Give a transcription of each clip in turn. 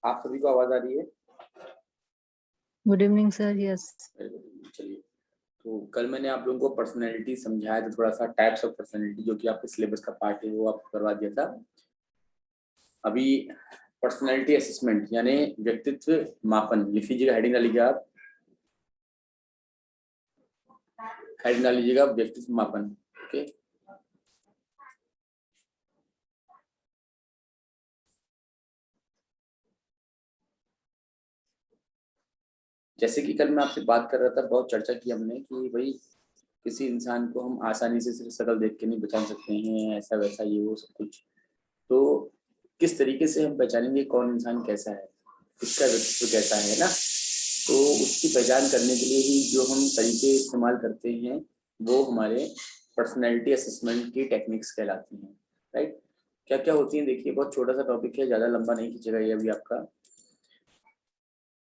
आप सभी को आवाज आ रही है? Good evening sir. यस। चलिए, तो कल मैंने आप लोगों को पर्सनैलिटी समझाया था, थोड़ा सा टाइप्स ऑफ पर्सनैलिटी जो कि आपके सिलेबस का पार्ट है वो आपको करवा दिया था। अभी पर्सनैलिटी असेसमेंट यानी व्यक्तित्व मापन लिख लीजिएगा, हेडिंग डालिएगा आप, हेडिंग डाल लीजिएगा व्यक्तित्व मापन। ओके, जैसे कि कल मैं आपसे बात कर रहा था, बहुत चर्चा की हमने कि भाई किसी इंसान को हम आसानी से सिर्फ शक्ल देख के नहीं पहचान सकते हैं, ऐसा वैसा ये वो सब कुछ। तो किस तरीके से हम पहचानेंगे कौन इंसान कैसा है, किसका व्यक्तित्व कैसा है ना। तो उसकी पहचान करने के लिए ही जो हम तरीके इस्तेमाल करते हैं वो हमारे पर्सनैलिटी असेसमेंट की टेक्निक्स कहलाती हैं। राइट, क्या क्या होती हैं देखिए, बहुत छोटा सा टॉपिक है, ज़्यादा लंबा नहीं खींचेगा ये अभी आपका।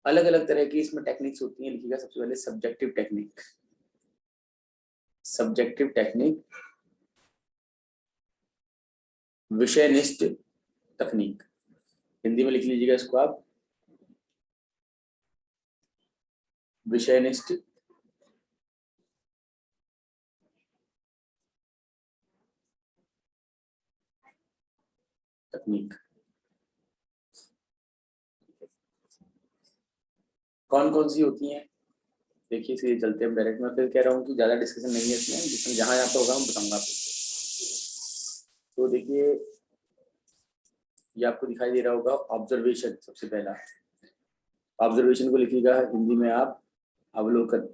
अलग अलग तरह की इसमें टेक्निक्स होती हैं, लिखिएगा सबसे पहले सब्जेक्टिव टेक्निक। सब्जेक्टिव टेक्निक, विषयनिष्ठ तकनीक, हिंदी में लिख लीजिएगा इसको आप, विषयनिष्ठ तकनीक। कौन कौन सी होती हैं देखिए, सीधे चलते हैं डायरेक्ट। मैं फिर कह रहा हूँ कि ज्यादा डिस्कशन नहीं है इसमें, जिसमें जहां यहाँ पर होगा हम बताऊंगा आपको। तो देखिए, ये आपको दिखाई दे रहा होगा ऑब्जर्वेशन। सबसे पहला ऑब्जर्वेशन को लिखिएगा हिंदी में आप अवलोकन।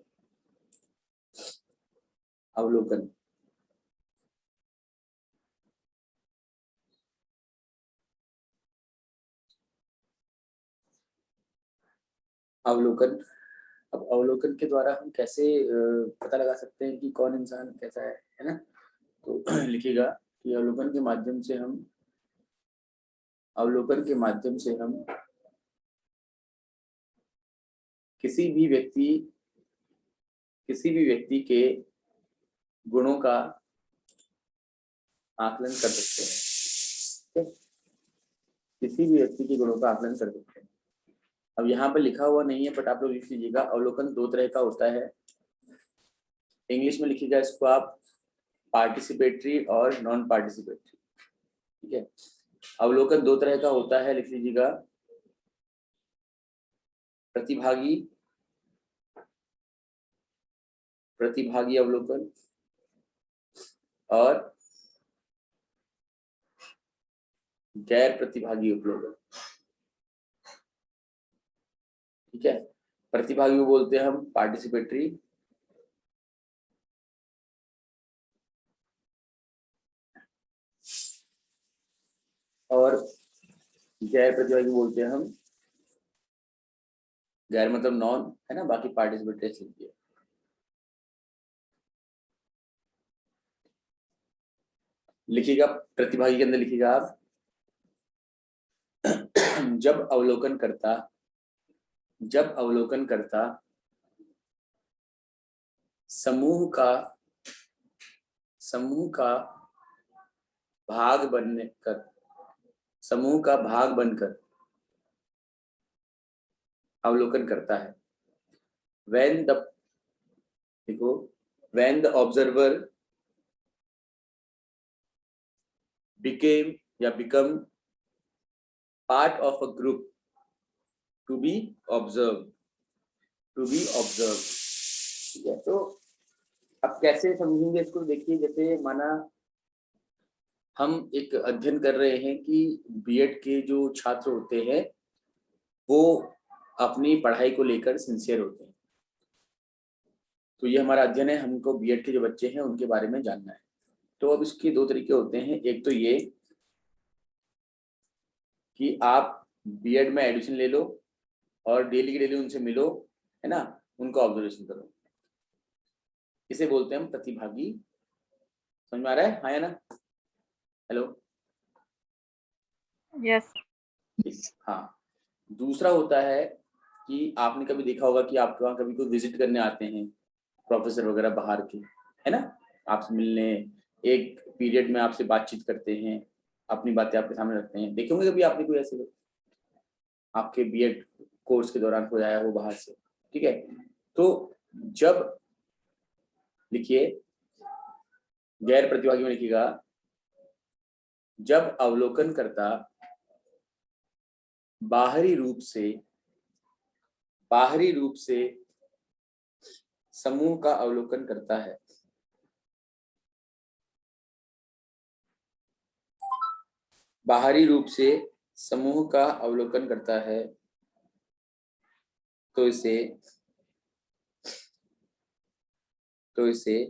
अवलोकन, अवलोकन। अब अवलोकन के द्वारा हम कैसे पता लगा सकते हैं कि कौन इंसान कैसा है ना। तो लिखिएगा कि अवलोकन के माध्यम से हम, अवलोकन के माध्यम से हम किसी भी व्यक्ति के गुणों का आकलन कर सकते हैं। किसी भी व्यक्ति के गुणों का आकलन कर सकते हैं। अब यहाँ पर लिखा हुआ नहीं है बट आप लोग लिख लीजिएगा, अवलोकन दो तरह का होता है। इंग्लिश में लिखिएगा इसको आप पार्टिसिपेटरी और नॉन पार्टिसिपेटरी। ठीक है, अवलोकन दो तरह का होता है, लिख लीजिएगा प्रतिभागी, प्रतिभागी अवलोकन और गैर प्रतिभागी अवलोकन। ठीक है, प्रतिभागी को बोलते हैं हम पार्टिसिपेटरी और गैर प्रतिभागी बोलते हैं हम, गैर मतलब नॉन है ना, बाकी पार्टिसिपेटरी लिखिए। लिखिएगा प्रतिभागी के अंदर लिखिएगा आप जब अवलोकन करता समूह का भाग बनकर अवलोकन करता है। when the देखो, when the observer become part of a group to be observed। ठीक है, तो अब कैसे समझेंगे इसको, देखिए जैसे माना हम एक अध्ययन कर रहे हैं कि बीएड के जो छात्र होते हैं वो अपनी पढ़ाई को लेकर सिंसियर होते हैं। तो ये हमारा अध्ययन है, हमको बीएड के जो बच्चे हैं उनके बारे में जानना है। तो अब इसके दो तरीके होते हैं, एक तो ये कि आप बीएड में एडमिशन ले लो और डेली की डेली उनसे मिलो, है ना, उनको ऑब्जर्वेशन करो। इसे बोलते हैं हम प्रतिभागी। समझ में आ रहा है, हाँ या ना? Hello, yes. हाँ। दूसरा होता है कि आपने कभी देखा होगा कि आपके वहाँ कभी कोई विजिट करने आते हैं प्रोफेसर वगैरह बाहर के, है ना, आपसे मिलने, एक पीरियड में आपसे बातचीत करते हैं, अपनी बातें आपके सामने रखते हैं। देखे होंगे कभी आपने कोई ऐसे लोग? आपके बीएड कोर्स के दौरान हो आया हो बाहर से, ठीक है। तो जब लिखिए गैर प्रतिभागी में लिखिएगा, जब अवलोकनकर्ता बाहरी रूप से समूह का अवलोकन करता है, बाहरी रूप से समूह का अवलोकन करता है, तो इसे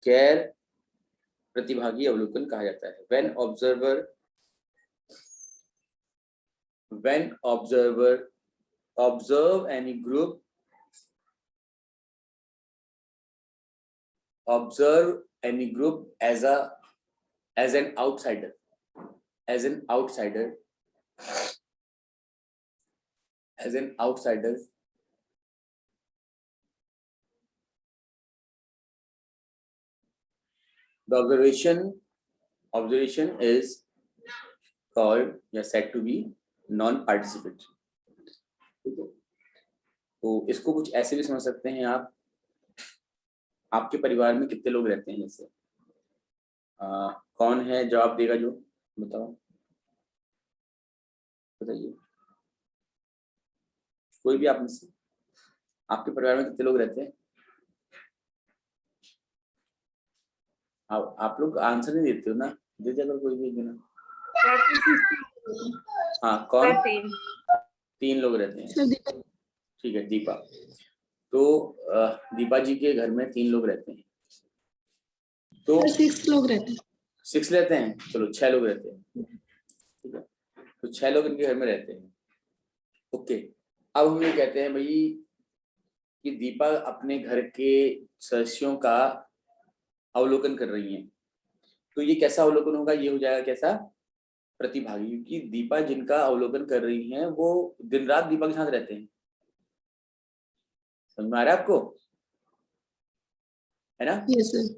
गैर प्रतिभागी अवलोकन कहा जाता है। When observer observe any group as an outsider, the observation is called या said to be non-participant। ठीक है, तो इसको कुछ ऐसे भी समझ सकते हैं आप, आपके परिवार में कितने लोग रहते हैं, जैसे कौन है जवाब देगा, जो बताओ, बताइए, कोई भी आप में से, आपके परिवार में कितने लोग रहते हैं? आप लोग आंसर नहीं देते हो ना, दे दिया कोई भी देना। हाँ, कौन? 3 लोग रहते हैं, ठीक है। दीपा, तो दीपा जी के घर में 3 लोग रहते हैं, तो 6 लोग रहते हैं। 6 रहते हैं, चलो 6 लोग रहते हैं, ठीक है। तो 6 लोग इनके घर में रहते हैं, ओके। अब हम ये कहते हैं भाई कि दीपा अपने घर के सदस्यों का अवलोकन कर रही हैं, तो ये कैसा अवलोकन होगा? ये हो जाएगा कैसा? प्रतिभागी, क्योंकि दीपा जिनका अवलोकन कर रही हैं वो दिन रात दीपा के साथ रहते हैं। समझ में आ रहा है आपको, है ना? Yes sir.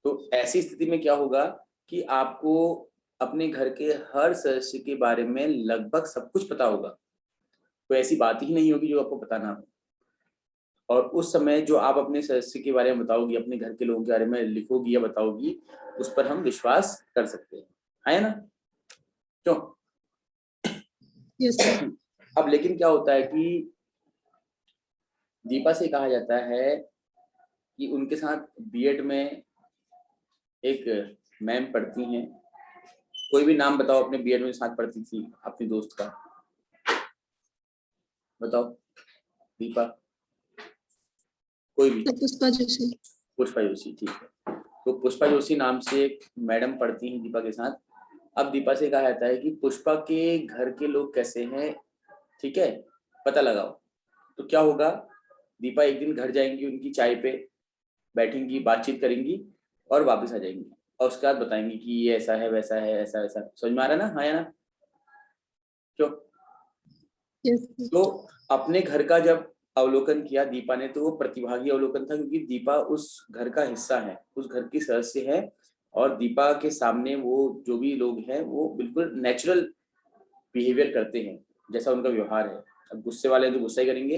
तो ऐसी स्थिति में क्या होगा कि आपको अपने घर के हर सदस्य के बारे में लगभग सब कुछ पता होगा, कोई ऐसी बात ही नहीं होगी जो आपको पता ना हो। और उस समय जो आप अपने सदस्य के बारे में बताओगी, अपने घर के लोगों के बारे में लिखोगी या बताओगी, उस पर हम विश्वास कर सकते हैं, है ना? क्यों? Yes sir. अब लेकिन क्या होता है कि दीपा से कहा जाता है कि उनके साथ बीएड में एक मैम पढ़ती हैं, कोई भी नाम बताओ अपने बीएड में साथ पढ़ती थी अपनी दोस्त का, बताओ दीपा, कोई भी। पुष्पा जोशी। पुष्पा जोशी, ठीक है। तो पुष्पा जोशी नाम से एक मैडम पढ़ती हैं दीपा के साथ। अब दीपा से कहा जाता है कि पुष्पा के घर के लोग कैसे हैं, ठीक है, पता लगाओ। तो क्या होगा, दीपा एक दिन घर जाएंगी, उनकी चाय पे बैठेंगी, बातचीत करेंगी और वापस आ जाएंगी, और उसके बाद बताएंगी कि ये ऐसा है, वैसा है, ऐसा वैसा। समझ में आ रहा है ना? हाँ या ना? क्यों? यस। तो अपने घर का जब अवलोकन किया दीपा ने, तो वो प्रतिभागी अवलोकन था, क्योंकि दीपा उस घर का हिस्सा है, उस घर की सदस्य है, और दीपा के सामने वो जो भी लोग हैं वो बिल्कुल नेचुरल बिहेवियर करते हैं, जैसा उनका व्यवहार है। अब गुस्से वाले तो गुस्सा ही करेंगे,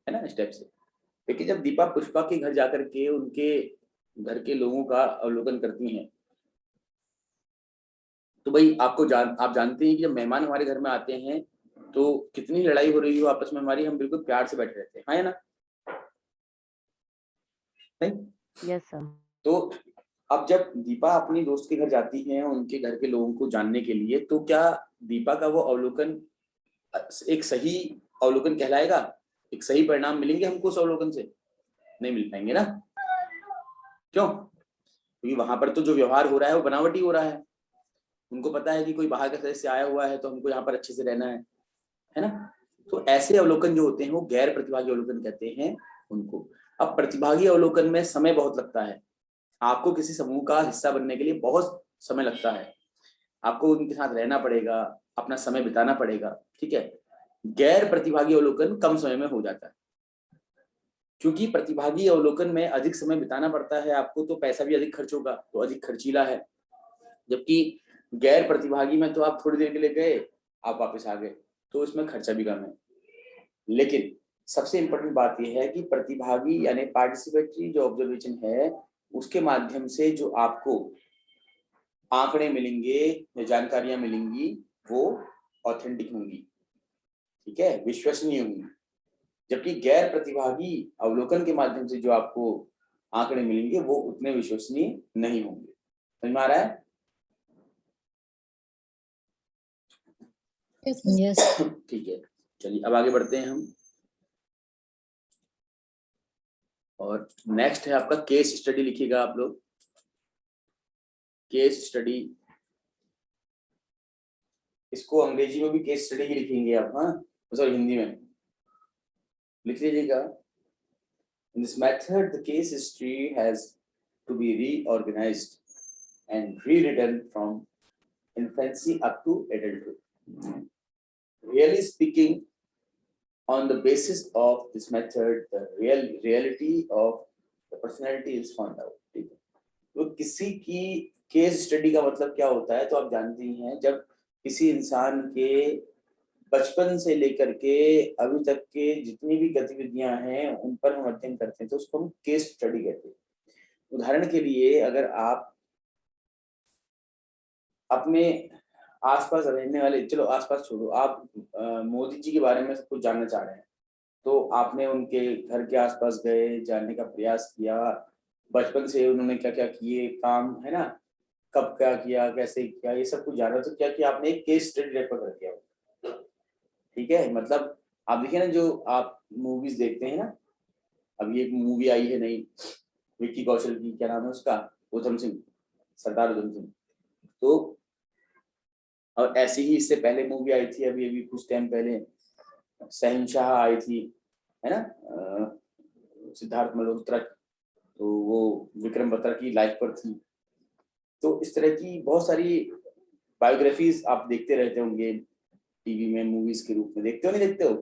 है ना, स्टेप से। लेकिन जब दीपा पुष्पा के घर जाकर के उनके घर के लोगों का अवलोकन करती हैं, तो भाई आप जानते हैं कि जब मेहमान हमारे घर में आते हैं तो कितनी लड़ाई हो रही हो आपस में हमारी, हम बिल्कुल प्यार से बैठे रहते हैं, हाँ या ना? नहीं? Yes sir. तो अब जब दीपा अपनी दोस्त के घर जाती है उनके घर के लोगों को जानने के लिए, तो क्या दीपा का वो अवलोकन एक सही अवलोकन कहलाएगा? एक सही परिणाम मिलेंगे हमको उस अवलोकन से? नहीं मिल पाएंगे ना। क्यों? क्योंकि वहां पर तो जो व्यवहार हो रहा है वो बनावटी हो रहा है। उनको पता है कि कोई बाहर का सदस्य आया हुआ है तो हमको यहाँ पर अच्छे से रहना है ना? तो ऐसे अवलोकन जो होते हैं वो गैर प्रतिभागी अवलोकन कहते हैं उनको। अब प्रतिभागी अवलोकन में समय बहुत लगता है, आपको किसी समूह का हिस्सा बनने के लिए बहुत समय लगता है, आपको उनके साथ रहना पड़ेगा, अपना समय बिताना पड़ेगा, ठीक है। गैर प्रतिभागी अवलोकन कम समय में हो जाता है, क्योंकि प्रतिभागी अवलोकन में अधिक समय बिताना पड़ता है आपको, तो पैसा भी अधिक खर्च होगा, तो अधिक खर्चीला है। जबकि गैर प्रतिभागी में तो आप थोड़ी देर के लिए गए, आप वापस आ गए, तो इसमें खर्चा भी कम है। लेकिन सबसे इम्पोर्टेंट बात यह है कि प्रतिभागी यानी पार्टिसिपेटरी जो ऑब्जर्वेशन है, उसके माध्यम से जो आपको आंकड़े मिलेंगे या जानकारियां मिलेंगी वो ऑथेंटिक होंगी, ठीक है, विश्वसनीय होंगी। जबकि गैर प्रतिभागी अवलोकन के माध्यम से जो आपको आंकड़े मिलेंगे वो उतने विश्वसनीय नहीं होंगे। समझ में आ रहा है? यस ठीक है, चलिए अब आगे बढ़ते हैं हम। और नेक्स्ट है आपका केस स्टडी। लिखिएगा आप लोग केस स्टडी, इसको अंग्रेजी में भी केस स्टडी ही लिखेंगे आप, हाँ सॉरी हिंदी में लिख लीजिएगा। In this method, the case history has to be reorganized and rewritten from infancy up to adulthood. Really speaking, on the basis of this method, the reality of the personality is found out. ठीक है, तो किसी की case study का मतलब क्या होता है, तो आप जानते ही हैं, जब किसी इंसान के बचपन से लेकर के अभी तक के जितनी भी गतिविधियां हैं उन पर हम अध्ययन करते हैं, तो उसको हम केस स्टडी कहते हैं। उदाहरण के लिए अगर आप अपने आसपास रहने वाले, चलो आसपास छोड़ो, आप मोदी जी के बारे में सब कुछ जानना चाह रहे हैं, तो आपने उनके घर के आसपास गए, जानने का प्रयास किया, बचपन से उन्होंने क्या क्या किए काम, है ना, कब क्या किया, कैसे किया, ये सब कुछ जाना, तो क्या किया आपने, एक केस स्टडी टाइप का कर दिया। ठीक है, मतलब आप देखिए ना, जो आप मूवीज देखते हैं ना, अभी एक मूवी आई है नई विक्की कौशल की, क्या नाम है उसका, उधम सिंह, सरदार उधम सिंह। तो और ऐसी ही इससे पहले मूवी आई थी अभी अभी कुछ टाइम पहले, शहंशाह आई थी, है ना, सिद्धार्थ मल्होत्रा, तो वो विक्रम बत्रा की लाइफ पर थी। तो इस तरह की बहुत सारी बायोग्राफीज आप देखते रहते होंगे टीवी में, मूवीज के रूप में देखते हो, नहीं देखते हो?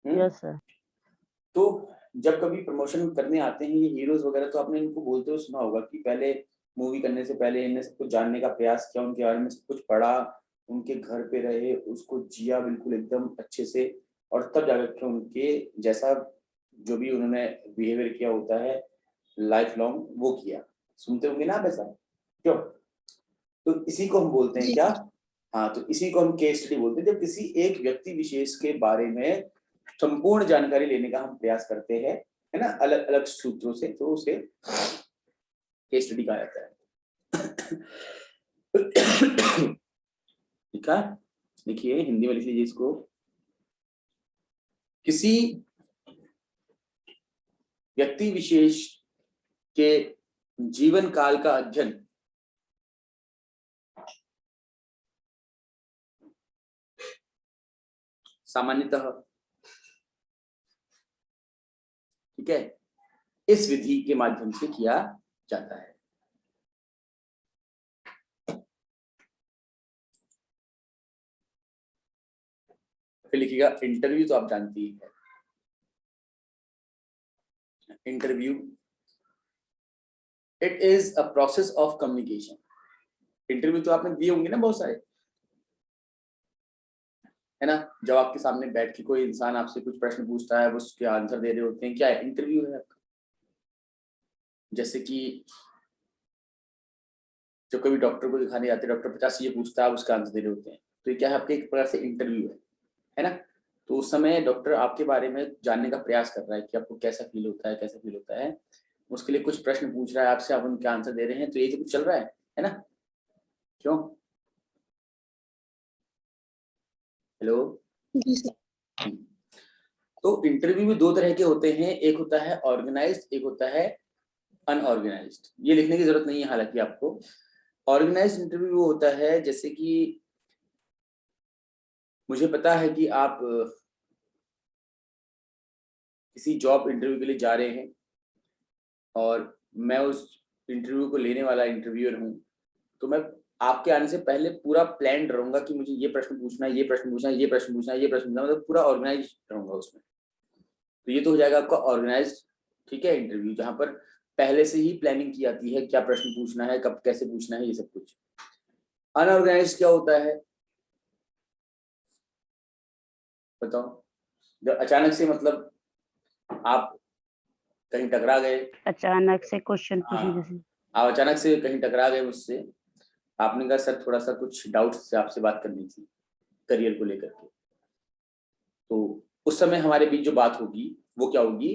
Yes sir. तो जब कभी प्रमोशन करने आते हैं ये हीरोज वगैरह, तो आपने इनको बोलते हुए सुना होगा कि पहले मूवी करने से पहले इन्हें सब कुछ जानने का प्रयास किया, उनके बारे में सब कुछ पढ़ा, उनके घर पे रहे, उसको जिया बिल्कुल एकदम अच्छे से, और तब जाकर के उनके जैसा जो भी उन्होंने बिहेवियर किया होता है लाइफ लॉन्ग वो किया। सुनते होंगे ना आप ऐसा, क्यों? तो इसी को हम बोलते हैं क्या? हाँ, तो इसी को हम केस स्टडी बोलते हैं, जब किसी एक व्यक्ति विशेष के बारे में संपूर्ण जानकारी लेने का हम प्रयास करते हैं, है ना, अलग अलग सूत्रों से, तो उसे केस स्टडी कहा जाता है। ठीक है, देखिए हिंदी में लिख लीजिए इसको, किसी व्यक्ति विशेष के जीवन काल का अध्ययन सामान्यतः, ठीक है, इस विधि के माध्यम से किया जाता है। फिर लिखिएगा इंटरव्यू, तो आप जानती है interview, it is a process of communication. Interview तो आपने दिए होंगे ना बहुत सारे, है ना, जब आपके सामने बैठ के कोई इंसान आपसे कुछ प्रश्न पूछता है, वो उसके आंसर दे रहे होते हैं, क्या है? इंटरव्यू है आपका। जैसे कि जब कभी डॉक्टर को दिखाने जाते हैं, डॉक्टर 50 ये पूछता है, आप उसका आंसर दे रहे होते हैं, तो ये क्या है? आपके एक प्रकार से इंटरव्यू है ना। तो उस समय डॉक्टर आपके बारे में जानने का प्रयास कर रहा है कि आपको कैसा फील होता है, कैसा फील होता है, उसके लिए कुछ प्रश्न पूछ रहा है आपसे, आप उनके आंसर दे रहे हैं, तो ये तो कुछ चल रहा है ना? क्यों? हेलो। जी सर। तो इंटरव्यू भी दो तरह के होते हैं, एक होता है ऑर्गेनाइज्ड, एक होता है अनऑर्गेनाइज्ड। ये लिखने की जरूरत नहीं है हालांकि आपको। ऑर्गेनाइज्ड इंटरव्यू वो होता है जैसे कि मुझे पता है कि आप किसी जॉब इंटरव्यू के लिए जा रहे हैं और मैं उस इंटरव्यू को लेने वाला इंटरव्यूअर हूँ, तो मैं आपके आने से पहले पूरा प्लान रहूंगा कि मुझे ये प्रश्न पूछना है, ये प्रश्न पूछना है, ये प्रश्न पूछना है, ये प्रश्न पूछना है, मतलब पूरा ऑर्गेनाइज रहूंगा उसमें। तो ये तो हो जाएगा आपका ऑर्गेनाइज्ड, ठीक है, इंटरव्यू, जहां पर पहले से ही प्लानिंग की जाती है क्या प्रश्न पूछना है, कब कैसे पूछना है, ये सब कुछ। अनऑर्गेनाइज्ड क्या होता है बताओ? जब अचानक से मतलब आप कहीं टकरा गए, अचानक से क्वेश्चन हाँ पूछने जैसे। आप अचानक से कहीं टकरा गए मुझसे, आपने कहा सर थोड़ा सा कुछ डाउट से आपसे बात करनी थी करियर को लेकर के, तो उस समय हमारे बीच जो बात होगी वो क्या होगी,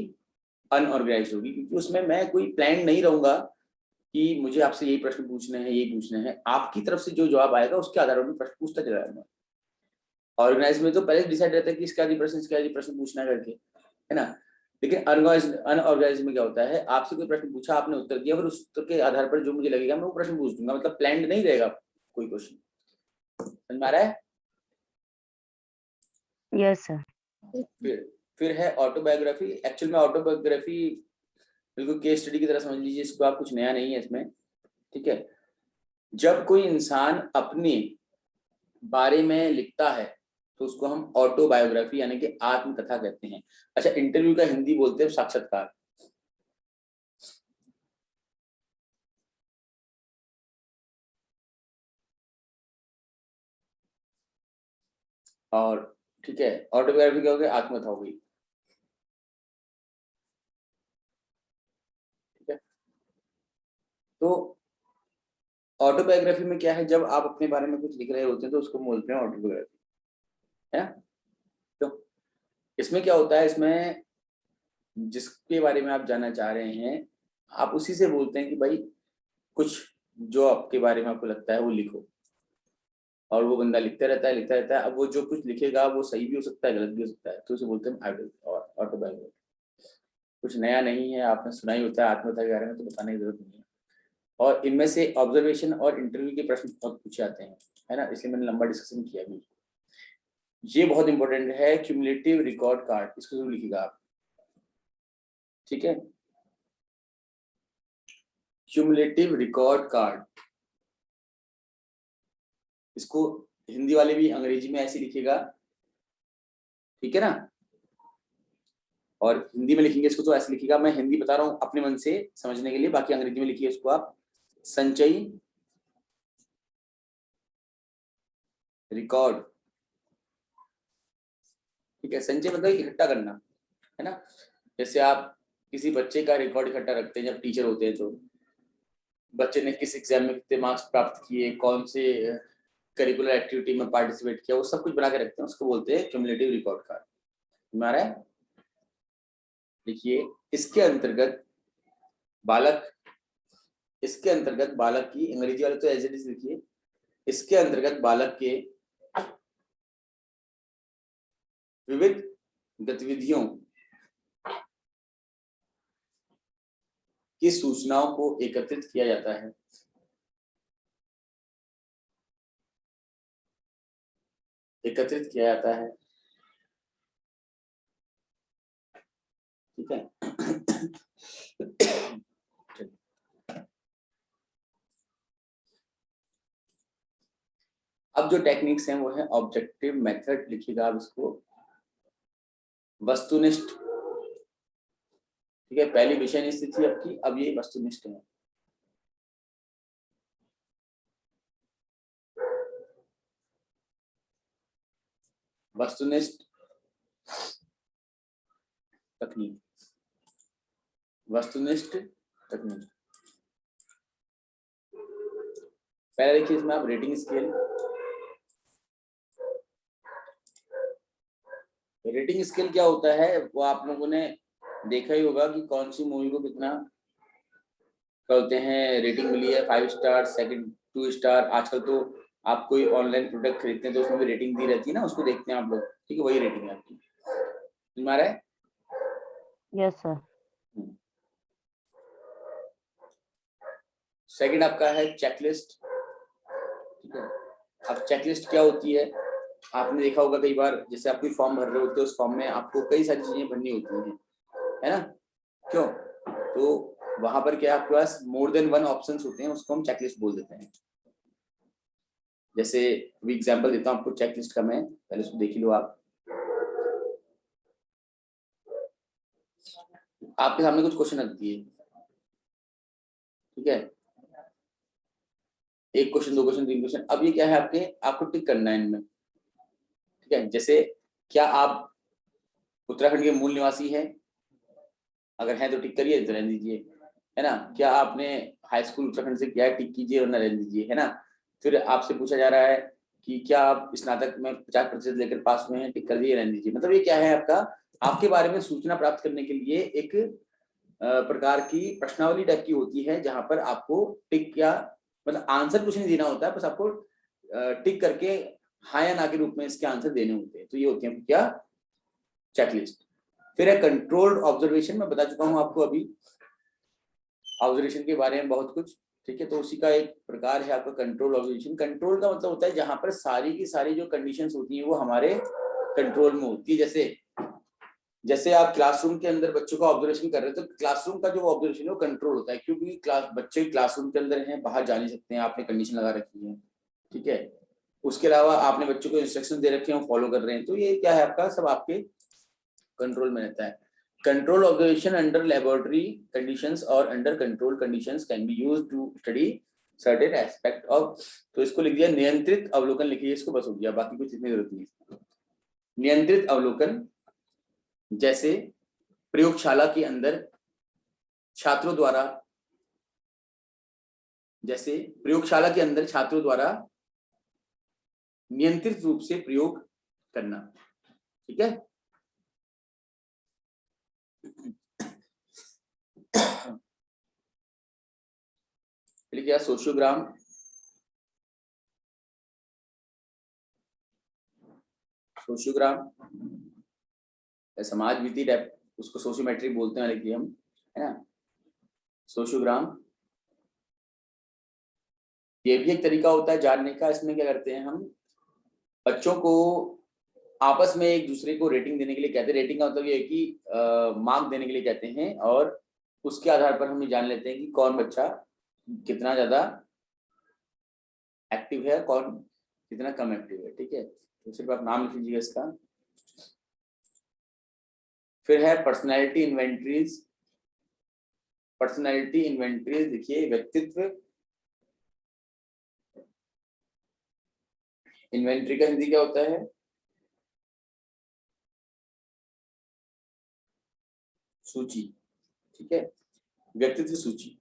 अनऑर्गेनाइज्ड होगी, क्योंकि उसमें मैं कोई प्लान नहीं रहूंगा कि मुझे आपसे यही प्रश्न पूछने हैं, यही पूछने हैं, आपकी तरफ से जो जवाब आएगा उसके आधार पर मैं प्रश्न पूछता चला जाऊंगा। ऑर्गेनाइज में तो पहले डिसाइड रहता है कि इसका आदि प्रश्न पूछना करके, है ना। लेकिन अनऑर्गेनाइज में क्या होता है, आपसे कोई प्रश्न पूछा, आपने उत्तर दिया, फिर उस उत्तर के आधार पर जो मुझे लगेगा मैं वो प्रश्न पूछ दूंगा, मतलब प्लान्ड नहीं रहेगा कोई क्वेश्चन। समझ में आ रहा है? Yes sir. फिर है ऑटोबायोग्राफी। एक्चुअल में ऑटोबायोग्राफी बिल्कुल केस स्टडी की तरह समझ लीजिए इसको आप, कुछ नया नहीं है इसमें, ठीक है। जब कोई इंसान अपने बारे में लिखता है तो उसको हम ऑटोबायोग्राफी यानी कि आत्मकथा कहते हैं। अच्छा, इंटरव्यू का हिंदी बोलते हैं साक्षात्कार। और ठीक है, ऑटोबायोग्राफी क्या हो गया, आत्मकथा हो गई, ठीक है। तो ऑटोबायोग्राफी में क्या है, जब आप अपने बारे में कुछ लिख रहे होते हैं तो उसको बोलते हैं ऑटोबायोग्राफी, है ना। तो इसमें क्या होता है, इसमें जिसके बारे में आप जानना चाह रहे हैं आप उसी से बोलते हैं कि भाई कुछ जो आपके बारे में आपको लगता है वो लिखो, और वो बंदा लिखते रहता है लिखता रहता है। अब वो जो कुछ लिखेगा वो सही भी हो सकता है, गलत भी हो सकता है, तो उसे बोलते हैं ऑटोबायोग्राफी। कुछ नया नहीं है, आपने सुना ही होता है आत्मकथा के बारे में, तो बताने की जरूरत नहीं है। और इनमें से ऑब्जर्वेशन और इंटरव्यू के प्रश्न बहुत पूछे जाते हैं, है ना, इसलिए मैंने लंबा डिस्कशन किया भी। ये बहुत इंपॉर्टेंट है, क्यूमुलेटिव रिकॉर्ड कार्ड, इसको जरूर लिखिएगा आप, ठीक है। क्यूमुलेटिव रिकॉर्ड कार्ड, इसको हिंदी वाले भी अंग्रेजी में ऐसे लिखिएगा, ठीक है ना। और हिंदी में लिखेंगे इसको तो ऐसे लिखिएगा, मैं हिंदी बता रहा हूँ अपने मन से समझने के लिए, बाकी अंग्रेजी में लिखिए इसको आप, संचयी रिकॉर्ड, ठीक है। संचय मतलब इकट्ठा करना, है ना। जैसे आप किसी बच्चे का रिकॉर्ड इकट्ठा रखते हैं जब टीचर होते हैं, तो बच्चे ने किस एग्जाम में कितने मार्क्स प्राप्त किए, कौन से करिकुलर एक्टिविटी में पार्टिसिपेट किया, वो सब कुछ बना के रखते हैं, उसको बोलते हैं क्यूमुलेटिव रिकॉर्ड कार्ड। हमारा देखिए, इसके अंतर्गत बालक, इसके अंतर्गत बालक की, अंग्रेजी वाले तो एज इट इज लिखिए, इसके अंतर्गत बालक के विविध गतिविधियों की सूचनाओं को एकत्रित किया जाता है, एकत्रित किया जाता है, ठीक है। अब जो टेक्निक्स हैं वो है ऑब्जेक्टिव मेथड, लिखिएगा आप इसको, वस्तुनिष्ठ, ठीक है। पहली विषय निष्ठ थी आपकी, अब ये वस्तुनिष्ठ है। वस्तुनिष्ठ तकनीक, वस्तुनिष्ठ तकनीक। पहले देखिए इसमें आप रेटिंग स्केल, रेटिंग स्केल क्या होता है वो आप लोगों ने देखा ही होगा कि कौन सी मूवी को कितना करते हैं रेटिंग मिली है, 5 स्टार, सेकंड 2 स्टार। आजकल तो आप कोई ऑनलाइन प्रोडक्ट खरीदते हैं तो उसमें भी रेटिंग दी रहती है ना, उसको देखते हैं आप लोग, ठीक है, वही रेटिंग है आपकी। तुम्हारा है? Yes sir. सेकंड आपका है चेकलिस्ट, ठीक है। अब चेकलिस्ट क्या होती है, आपने देखा होगा कई बार, जैसे आप कोई फॉर्म भर रहे होते हो, उस फॉर्म में आपको कई सारी चीजें भरनी होती हैं, है ना, क्यों? तो वहां पर क्या आपके पास मोर देन वन ऑप्शंस होते हैं, उसको हम चेकलिस्ट बोल देते हैं। जैसे अभी एग्जांपल देता हूँ आपको चेकलिस्ट का, मैं पहले उसको देख ही लो आप। आपके सामने कुछ क्वेश्चन रख दिए, ठीक है। 1 क्वेश्चन, 2 क्वेश्चन, 3 क्वेश्चन। अब ये क्या है आपके, आपको टिक करना है इनमें, ठीक है। जैसे क्या आप उत्तराखंड के मूल निवासी हैं? अगर हैं तो टिक करिए, तो रहने दीजिए, है ना। क्या आपने हाई स्कूल उत्तराखंड से किया है? टिक कीजिए वरना रहने दीजिए, है ना। फिर आपसे पूछा जा रहा है कि क्या आप स्नातक में 50% लेकर पास हुए हैं? टिक कर दिए, रहने दीजिए। मतलब ये क्या है आपका, आपके बारे में सूचना प्राप्त करने के लिए एक प्रकार की प्रश्नावली टाइप की होती है, जहां पर आपको टिक या मतलब आंसर कुछ नहीं देना होता है, बस आपको टिक करके हाँ या ना के रूप में इसके आंसर देने होते हैं। तो ये होती है क्या, चेकलिस्ट। फिर है कंट्रोल्ड ऑब्जर्वेशन, मैं बता चुका हूं आपको अभी ऑब्जर्वेशन के बारे में बहुत कुछ, ठीक है। तो उसी का एक प्रकार है आपका कंट्रोल ऑब्जर्वेशन। कंट्रोल का मतलब होता है जहां पर सारी की सारी जो कंडीशंस होती हैं वो हमारे कंट्रोल में होती है। जैसे आप क्लासरूम के अंदर बच्चों का ऑब्जर्वेशन कर रहे हैं, तो क्लासरूम का जो ऑब्जर्वेशन है वो कंट्रोल होता है, क्योंकि बच्चे क्लासरूम के अंदर हैं, बाहर जा नहीं सकते हैं, आपने कंडीशन लगा रखी है, ठीक है। उसके अलावा आपने बच्चों को इंस्ट्रक्शन दे रखे हैं, वो फॉलो कर रहे हैं, तो ये क्या है आपका, सब आपके कंट्रोल में रहता है। Control observation under laboratory conditions और under control conditions can be used to study certain aspect of. तो इसको लिख दिया नियंत्रित अवलोकन, लिखिए इसको, बस हो गया, बाकी कुछ लिखने की जरूरत नहीं। नियंत्रित अवलोकन जैसे प्रयोगशाला के अंदर छात्रों द्वारा, जैसे प्रयोगशाला के अंदर छात्रों द्वारा नियंत्रित रूप से प्रयोग करना, ठीक है। लिखिए सोशियोग्राम, सोशियोग्राम समाज विधि टाइप, उसको सोशियोमेट्री बोलते हैं, लिखिए हम, है ना। सोशियोग्राम ये भी एक तरीका होता है जानने का। इसमें क्या करते हैं हम, बच्चों को आपस में एक दूसरे को रेटिंग देने के लिए कहते हैं। रेटिंग का मतलब ये है कि मार्क देने के लिए कहते हैं, और उसके आधार पर हम ये जान लेते हैं कि कौन बच्चा कितना ज्यादा एक्टिव है, कौन कितना कम एक्टिव है, ठीक है। तो सिर्फ आप नाम लिख लीजिएगा इसका। फिर है पर्सनैलिटी इन्वेंटरीज। पर्सनैलिटी इन्वेंटरीज देखिए, व्यक्तित्व इन्वेंटरी का हिंदी क्या होता है, सूची, ठीक है, व्यक्तित्व सूची।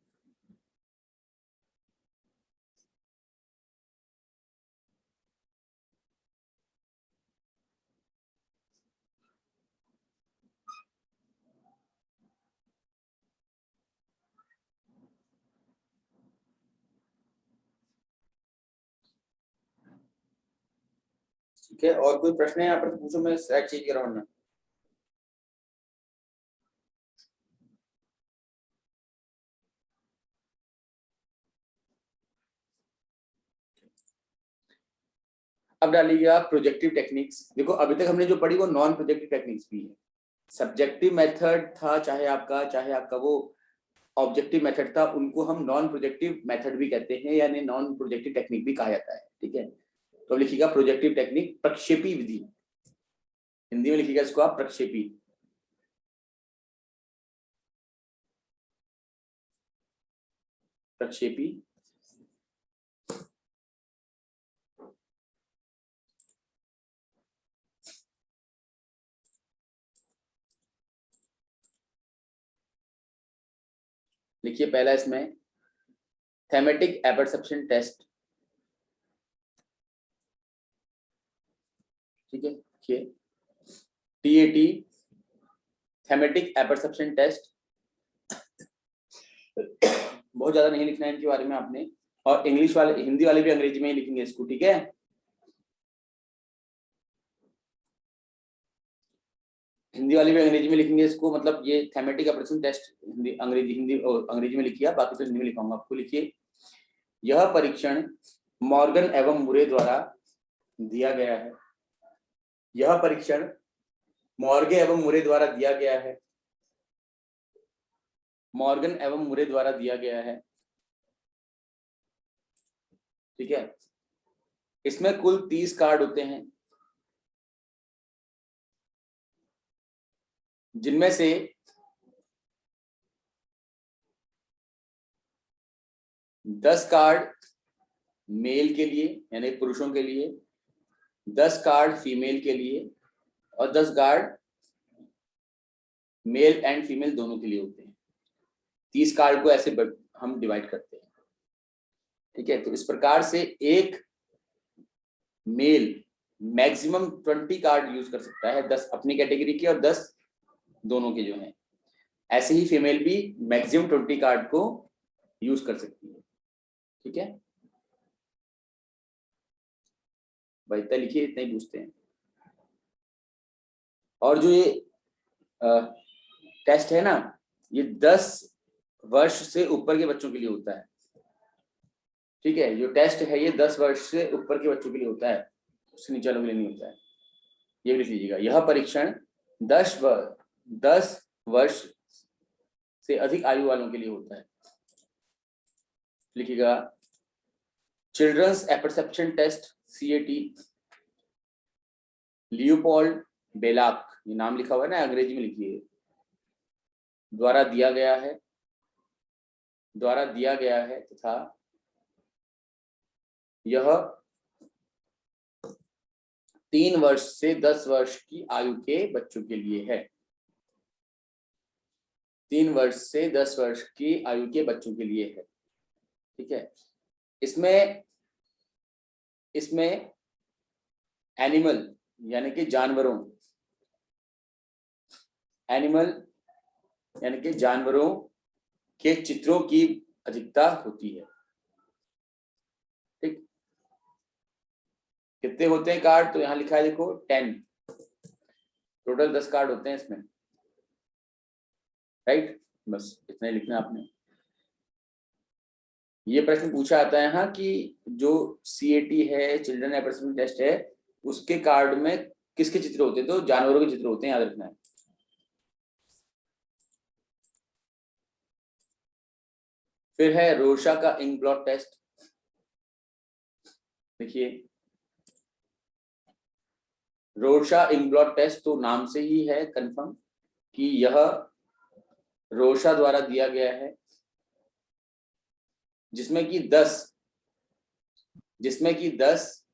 ठीक है, और कोई प्रश्न है यहाँ पर पूछो, मैं स्लाइड चेंज कर रहा हूँ ना। अब डालिएगा प्रोजेक्टिव टेक्निक्स। देखो अभी तक हमने जो पढ़ी वो नॉन प्रोजेक्टिव टेक्निक्स भी है। सब्जेक्टिव मेथड था चाहे आपका वो ऑब्जेक्टिव मेथड था, उनको हम नॉन प्रोजेक्टिव मेथड भी कहते हैं, यानी नॉन प्रोजेक्टिव टेक्निक भी कहा जाता है, ठीक है। तो लिखिएगा प्रोजेक्टिव टेक्निक, प्रक्षेपी विधि, हिंदी में लिखिएगा इसको आप प्रक्षेपी। प्रक्षेपी लिखिए पहला इसमें थेमेटिक एपर्सेप्शन टेस्ट, ठीक है। देखिए TAT थेमेटिक एपर्सेप्शन टेस्ट, बहुत ज्यादा नहीं लिखना है इनके बारे में आपने, और इंग्लिश वाले हिंदी वाले भी अंग्रेजी में ही लिखेंगे इसको, ठीक है। हिंदी वाले भी अंग्रेजी में लिखेंगे इसको, मतलब ये थेमेटिक एपर्सेप्शन टेस्ट अंग्रेजी में लिखिए, बाकी तो हिंदी में लिखाऊंगा आपको। लिखिए यह परीक्षण मॉर्गन एवं मुरे द्वारा दिया गया है। यह परीक्षण मॉर्गे एवं मुरे द्वारा दिया गया है। मॉर्गन एवं मुरे द्वारा दिया गया है, ठीक है। इसमें कुल 30 कार्ड होते हैं, जिनमें से 10 कार्ड मेल के लिए यानी पुरुषों के लिए, 10 कार्ड फीमेल के लिए और 10 कार्ड मेल एंड फीमेल दोनों के लिए होते हैं। 30 कार्ड को ऐसे हम डिवाइड करते हैं। ठीक है, तो इस प्रकार से एक मेल मैक्सिमम 20 कार्ड यूज कर सकता है, 10 अपनी कैटेगरी के और 10 दोनों के जो हैं। ऐसे ही फीमेल भी मैक्सिमम 20 कार्ड को यूज कर सकती है। ठीक है भाई, इतना लिखिए, इतना ही पूछते हैं। और जो ये टेस्ट है ना, ये 10 वर्ष से ऊपर के बच्चों के लिए होता है। ठीक है, जो टेस्ट है ये 10 वर्ष से ऊपर के बच्चों के लिए होता है, उससे नीचे वालों के लिए नहीं होता है। ये भी लिख लीजिएगा, यह परीक्षण 10 वर्ष से अधिक आयु वालों के लिए होता है। लिखिएगा, चिल्ड्रंस एपर्सेप्शन टेस्ट CAT, लियोपोल्ड बेलाक, ये नाम लिखा हुआ है ना, अंग्रेजी में लिखिए, द्वारा दिया गया है तथा यह 3 वर्ष से 10 वर्ष की आयु के बच्चों के लिए है। 3 वर्ष से 10 वर्ष की आयु के बच्चों के लिए है। ठीक है, इसमें एनिमल यानी कि जानवरों के चित्रों की अधिकता होती है। ठीक, कितने होते हैं कार्ड, तो यहां लिखा है देखो 10, टोटल 10 कार्ड होते हैं इसमें। राइट, बस इतना ही लिखना आपने। ये प्रश्न पूछा आता है यहाँ कि जो CAT है, चिल्ड्रन एपर्सेप्शन टेस्ट है, उसके कार्ड में किसके चित्र होते हैं, तो जानवरों के चित्र होते हैं, याद रखना है। फिर है रोशा का इंक ब्लॉट टेस्ट। देखिए, रोशा इंक ब्लॉट टेस्ट तो नाम से ही है कंफर्म कि यह रोशा द्वारा दिया गया है, जिसमें कि 10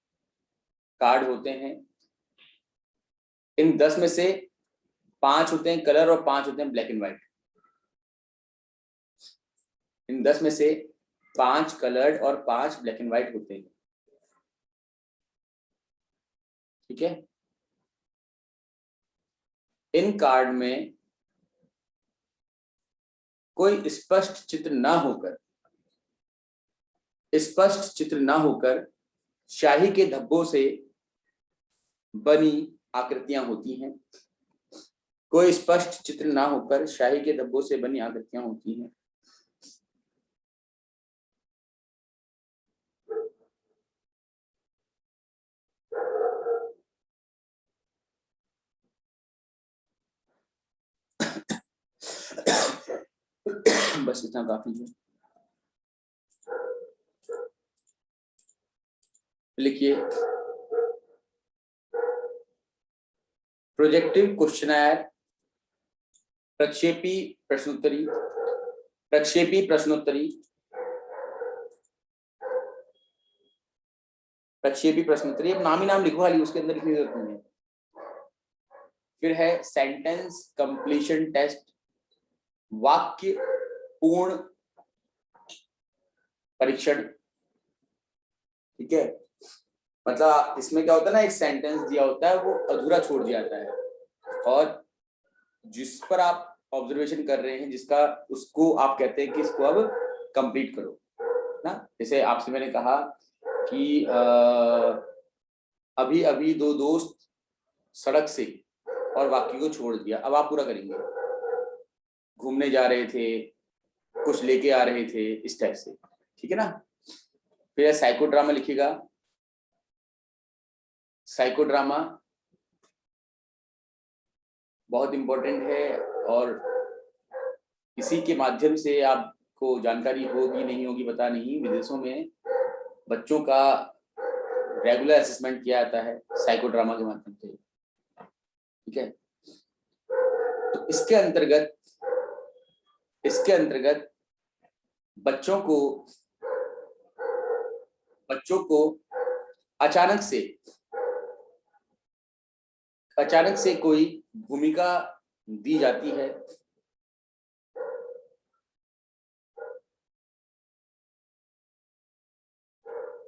कार्ड होते हैं। इन 10 में से 5 होते हैं कलर और 5 होते हैं ब्लैक एंड व्हाइट। इन 10 में से 5 कलर्ड और 5 ब्लैक एंड व्हाइट होते हैं। ठीक है, इन कार्ड में कोई स्पष्ट चित्र ना होकर शाही के धब्बों से बनी आकृतियां होती हैं। कोई स्पष्ट चित्र ना होकर शाही के धब्बों से बनी आकृतियां होती हैं। बस इतना काफी है। लिखिए, प्रोजेक्टिव क्वेश्चनर, प्रक्षेपी प्रश्नोत्तरी। अब नाम ही नाम लिखवा ली, उसके अंदर लिखने की जरूरत नहीं है। फिर है सेंटेंस कंप्लीशन टेस्ट, वाक्य पूर्ण परीक्षण। ठीक है, मतलब इसमें क्या होता है ना, एक सेंटेंस दिया होता है, वो अधूरा छोड़ दिया जाता है, और जिस पर आप ऑब्जर्वेशन कर रहे हैं, जिसका, उसको आप कहते हैं कि इसको अब कंप्लीट करो ना। जैसे आपसे मैंने कहा कि अभी अभी 2 दोस्त सड़क से, और वाक्य को छोड़ दिया, अब आप पूरा करेंगे। घूमने जा रहे थे, कुछ लेके आ रहे थे, इस टाइप से। ठीक है ना। फिर साइकोड्रामा लिखिएगा। साइकोड्रामा बहुत इंपॉर्टेंट है, और इसी के माध्यम से आपको जानकारी होगी नहीं होगी पता नहीं, विदेशों में बच्चों का रेगुलर असेसमेंट किया जाता है साइकोड्रामा के माध्यम से। ठीक है, तो इसके अंतर्गत बच्चों बच्चों को अचानक से कोई भूमिका दी जाती है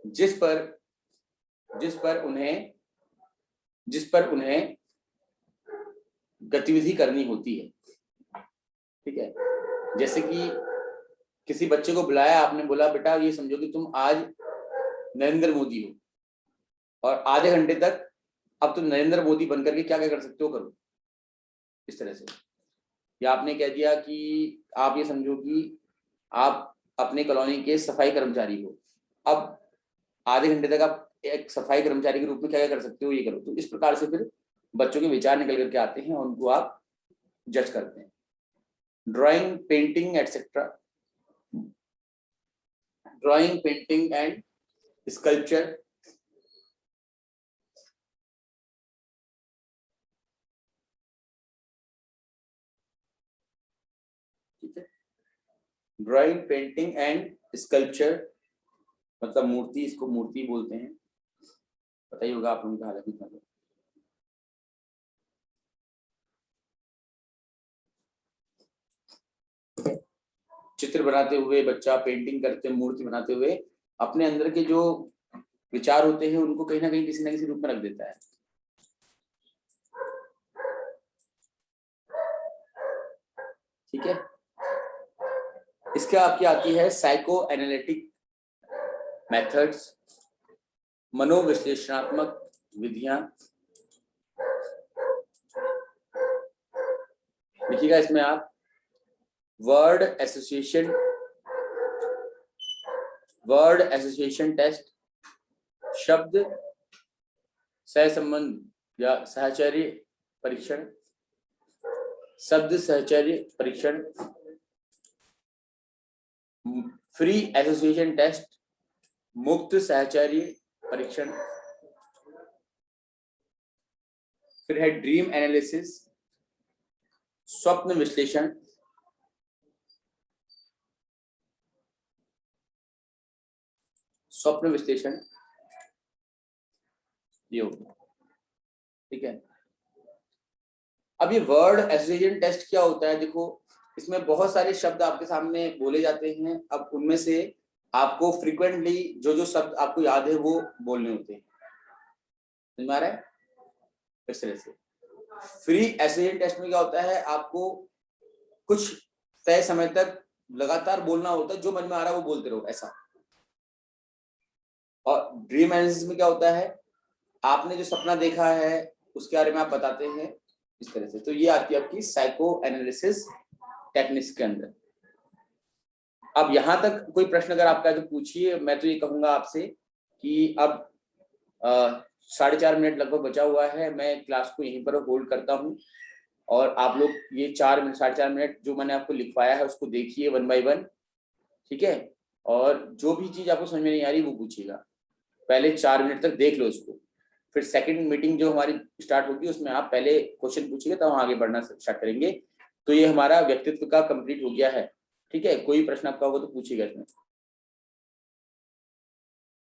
जिस पर उन्हें गतिविधि करनी होती है। ठीक है, जैसे कि किसी बच्चे को बुलाया, आपने बोला बेटा ये समझो कि तुम आज नरेंद्र मोदी हो और आधे घंटे तक अब तुम नरेंद्र मोदी बनकर के क्या क्या कर सकते हो करो, इस तरह से। या आपने कह दिया कि आप ये समझो कि आप अपने कॉलोनी के सफाई कर्मचारी हो, अब आधे घंटे तक आप एक सफाई कर्मचारी के रूप में क्या क्या कर सकते हो, ये करो। तो इस प्रकार से फिर बच्चों के विचार निकल करके आते हैं और उनको आप जज करते हैं। Drawing, painting etcetera, drawing, painting and sculpture, ठीक है। ड्राइंग, पेंटिंग एंड स्कल्पचर मतलब मूर्ति, इसको मूर्ति बोलते हैं, पता ही होगा आप लोगों का हालत कितना। चित्र बनाते हुए बच्चा, पेंटिंग करते, मूर्ति बनाते हुए अपने अंदर के जो विचार होते हैं उनको कहीं ना कहीं किसी न किसी रूप में रख देता है। ठीक है, इसके आपकी आती है साइको एनालिटिक मेथड्स, मनोविश्लेषणात्मक विधियां। लिखिएगा इसमें आप वर्ड एसोसिएशन टेस्ट, शब्द सहसंबंध या सहचर्य परीक्षण, शब्द सहचर्य परीक्षण, फ्री एसोसिएशन टेस्ट, मुक्त सहचर्य परीक्षण, फिर है ड्रीम एनालिसिस, स्वप्न विश्लेषण, ये हो गया। ठीक है, अब ये वर्ड एसोसिएशन टेस्ट क्या होता है, देखो इसमें बहुत सारे शब्द आपके सामने बोले जाते हैं। अब उनमें से आपको फ्रीक्वेंटली जो जो शब्द आपको याद है वो बोलने होते हैं। समझ में आ रहा है? इस तरह से फ्री एसोसिएशन टेस्ट में क्या होता है, आपको कुछ तय समय तक लगातार बोलना होता है, जो मन में आ रहा है वो बोलते रहो, ऐसा। और ड्रीम एनालिसिस में क्या होता है, आपने जो सपना देखा है उसके बारे में आप बताते हैं, इस तरह से। तो ये आती है आपकी साइको एनालिसिस टेक्निक्स के अंदर। अब यहाँ तक कोई प्रश्न अगर आपका है तो पूछिए। मैं तो ये कहूंगा आपसे कि अब 4.5 मिनट लगभग बचा हुआ है, मैं क्लास को यहीं पर होल्ड करता हूँ और आप लोग ये 4.5 मिनट जो मैंने आपको लिखवाया है उसको देखिए 1 बाय 1। ठीक है, और जो भी चीज आपको समझ में नहीं आ रही वो पूछिएगा। पहले 4 मिनट तक देख लो इसको, फिर सेकंड मीटिंग जो हमारी स्टार्ट होगी उसमें आप पहले क्वेश्चन पूछिएगा, तब हम आगे बढ़ना स्टार्ट करेंगे। तो ये हमारा व्यक्तित्व का कंप्लीट हो गया है। ठीक है, कोई प्रश्न आपका होगा तो पूछिएगा इसमें।